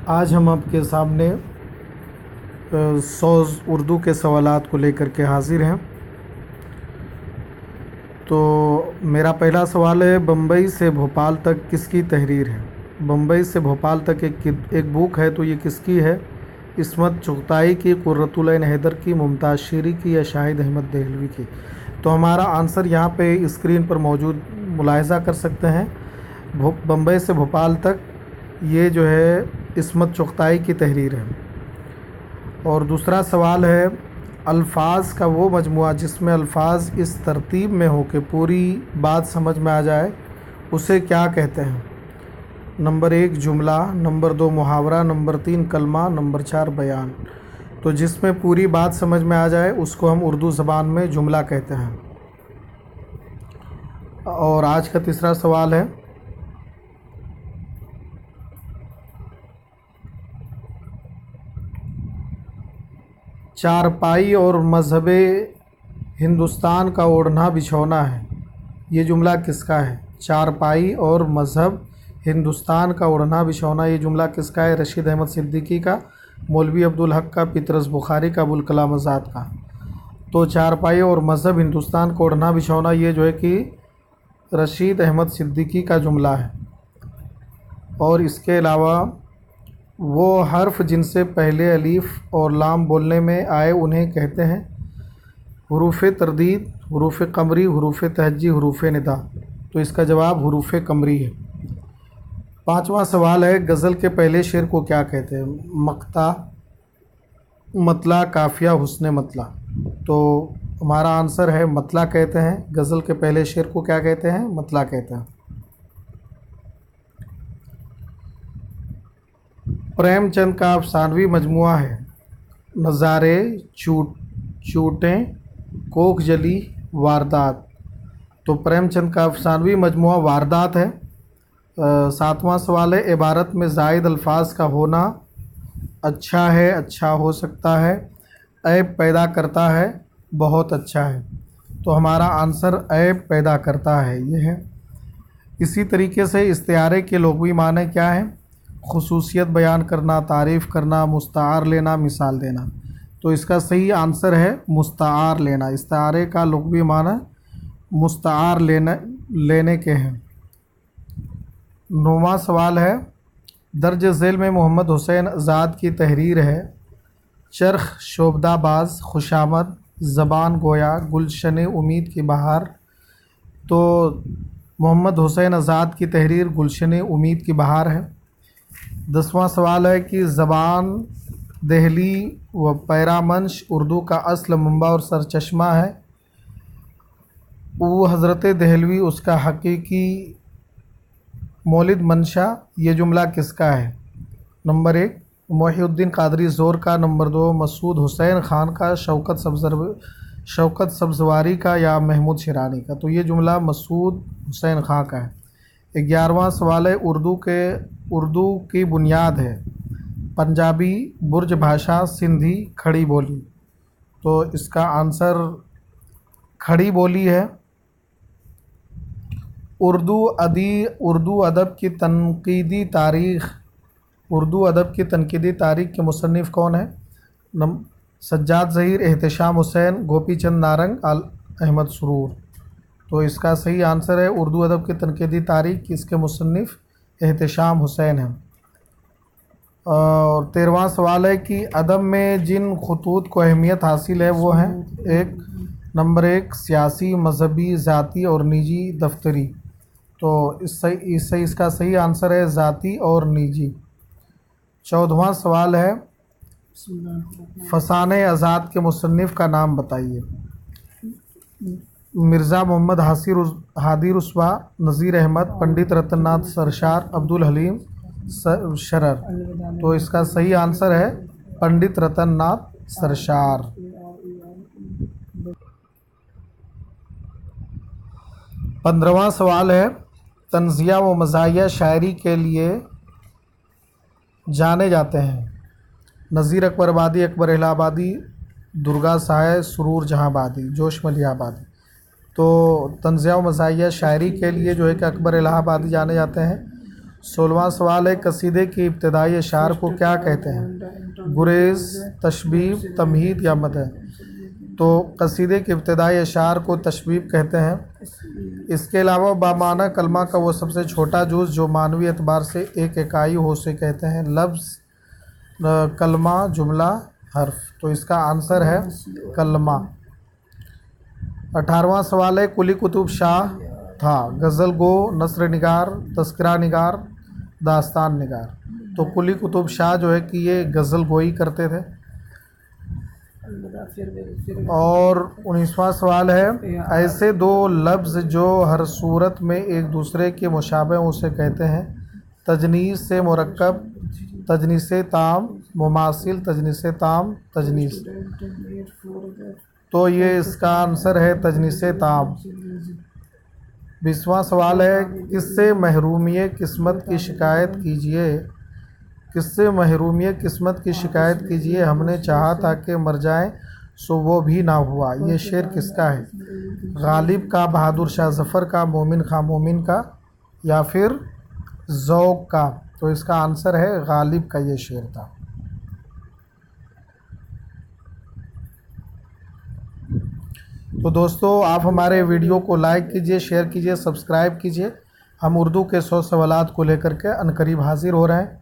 आज हम आपके सामने 100 उर्दू के सवालात को लेकर के हाजिर हैं। तो मेरा पहला सवाल है, बम्बई से भोपाल तक किसकी तहरीर है? बम्बई से भोपाल तक एक बुक है, तो ये किसकी है? इस्मत चुगताई की, कुर्रतुल ऐन हैदर की, मुमताज़ शीरी की या शाहिद अहमद देहलवी की? तो हमारा आंसर यहाँ पे स्क्रीन पर मौजूद मुलाहिज़ा कर सकते हैं। बम्बई से भोपाल तक ये जो है इस्मत चुगताई की तहरीर है। और दूसरा सवाल है, अल्फाज का वो मजमुआ जिसमें अल्फाज इस तरतीब में हो कि पूरी बात समझ में आ जाए, उसे क्या कहते हैं? नंबर 1 जुमला, नंबर 2 मुहावरा, नंबर 3 कलमा, नंबर 4 बयान। तो जिसमें पूरी बात समझ में आ जाए उसको हम उर्दू ज़बान में जुमला कहते हैं। और आज का तीसरा सवाल है, चारपाई और मज़हब हिंदुस्तान का ओढ़ना बिछौना है, ये जुमला किसका है? चारपाई और मज़हब हिंदुस्तान का ओढ़ना बिछौना, ये जुमला किसका है? रशीद अहमद सिद्दीकी का, मौलवी अब्दुल हक का, पितरस बुखारी का, अबुल कलाम आज़ाद का। तो चारपाई और मज़हब हिंदुस्तान का ओढ़ना बिछौना ये जो है कि रशीद अहमद सिद्दीकी का जुमला है। और इसके अलावा वो हर्फ जिनसे पहले अलीफ़ और लाम बोलने में आए उन्हें कहते हैं हुरूफ़ तरदीद, हुरूफ़ कमरी, हुरूफ़ तहज्जी, हुरूफ़ निदा। तो इसका जवाब हुरूफ़ कमरी है। पांचवा सवाल है, गज़ल के पहले शेर को क्या कहते हैं? मक्ता, मतला, काफ़िया, हुस्न मतला। तो हमारा आंसर है मतला कहते हैं। गज़ल के पहले शेर को क्या कहते हैं? मतला कहते हैं। प्रेमचंद का अफसानवी मजमुआ है नज़ारे, चूटें, कोख जली, वारदात। तो प्रेमचंद का अफसानवी मजमुआ वारदात है। सातवां सवाल है, इबारत में ज़ायद अल्फाज का होना अच्छा है, अच्छा हो सकता है, ऐब पैदा करता है, बहुत अच्छा है। तो हमारा आंसर ऐब पैदा करता है ये है। इसी तरीके से इस्तिआरे के लुग़वी माने क्या है? खुसूसियत बयान करना, तारीफ़ करना, मुस्तार लेना, मिसाल देना। तो इसका सही आंसर है मुस्तार लेना। इस्तिआरे का लुग़वी माना मुस्तार लेने के हैं। 9वां सवाल है, दर्ज झेल में मोहम्मद हुसैन आज़ाद की तहरीर है चरख शोबदाबाज, खुशामद, ज़बान गोया, गुलशन उम्मीद की बहार। तो मोहम्मद हुसैन आज़ाद की तहरीर गुलशन उम्मीद की बहार है। 10वां सवाल है कि ज़बान दहली व पैरामंश उर्दू का असल मंबा और सरचश्मा है। वो हज़रत दहलवी उसका हकीकी मौलिद मंशा, ये जुमला किसका है? नंबर 1 मोहिउद्दीन कादरी ज़ोर का, नंबर 2 मसूद हुसैन ख़ान का, शौकत सब्ज़वारी का या महमूद शिरानी का। तो ये जुमला मसूद हुसैन ख़ान का है। 11वां सवाल है, उर्दू की बुनियाद है पंजाबी, बुर्ज भाषा, सिंधी, खड़ी बोली। तो इसका आंसर खड़ी बोली है। उर्दू अदब की तनकीदी तारीख़ के मुसन्निफ़ कौन है? सज्जाद ज़हीर, एहतशाम हुसैन, गोपी चंद नारंग, अहमद सुरूर। तो इसका सही आंसर है उर्दू अदब की तनकीदी तारीख़, इसके मुसन्निफ़ एहतशाम हुसैन हैं। और 13वां सवाल है कि अदब में जिन खतूत को अहमियत हासिल है वो हैं नंबर 1 सियासी, मजहबी, ज़ाती और निजी, दफ्तरी। तो इसका सही आंसर है ज़ाती और निजी। 14वां सवाल है, फसाने आज़ाद के मुसन्निफ़ का नाम बताइए। मिर्ज़ा मोहम्मद हादी रुस्वा, नज़ीर अहमद, पंडित रतननाथ सरशार, अब्दुल हलीम शरर। तो इसका सही आंसर है पंडित रतननाथ सरशार। 15वां सवाल है, तंज़िया व मज़ाहिया शायरी के लिए जाने जाते हैं नज़ीर अकबर आबादी, अकबर इलाहाबादी, दुर्गा साय, सुरूर जहाँबादी, जोश मलिहाबादी। तो तंज़िया व मज़ाहिया शायरी के लिए जो है कि अकबर इलाहाबादी जाने जाते हैं। 16वां सवाल है, कसीदे की इब्तदाई अशार को क्या कहते हैं? गुरेज, तशबीब, तमहीद या मदह? तो कसीदे के इब्तदाई अशार को तशबीब कहते हैं। इसके अलावा बामाना कलमा का वो सबसे छोटा जुज़ जो मानवी एतबार से एक इकाई हो उसे कहते हैं लफ्ज़, कलमा, जुमला, हर्फ। तो इसका आंसर है कलमा। 18वां सवाल है, कुली कुतुब शाह था गज़ल गो, नस्र निगार, तस्करा निगार, दास्तान निगार? तो कुली कुतुब शाह जो है कि ये गज़ल गोई करते थे। और 19वां सवाल है, ऐसे दो लफ्ज़ जो हर सूरत में एक दूसरे के मुशाबे उसे कहते हैं? तजनीस से मुरक्कब, तजनीस ताम, मुमासिल, तजनीस ताम, तजनीस? तो ये इसका आंसर है तजनीस ताम। 20वां सवाल है, किससे महरूमिय किस्मत की शिकायत कीजिए? किससे महरूमिय किस्मत की शिकायत कीजिए, हमने चाहा था कि मर जाए सो वो भी ना हुआ? ये शेर किसका है? गालिब का, बहादुर शाह ज़फ़र का, मोमिन खां मोमिन का या फिर ज़ौक़ का? तो इसका आंसर है गालिब का ये शेर था। तो दोस्तों, आप हमारे वीडियो को लाइक कीजिए, शेयर कीजिए, सब्सक्राइब कीजिए। हम उर्दू के 100 सवालात को लेकर के अनकरीब हाजिर हो रहे हैं।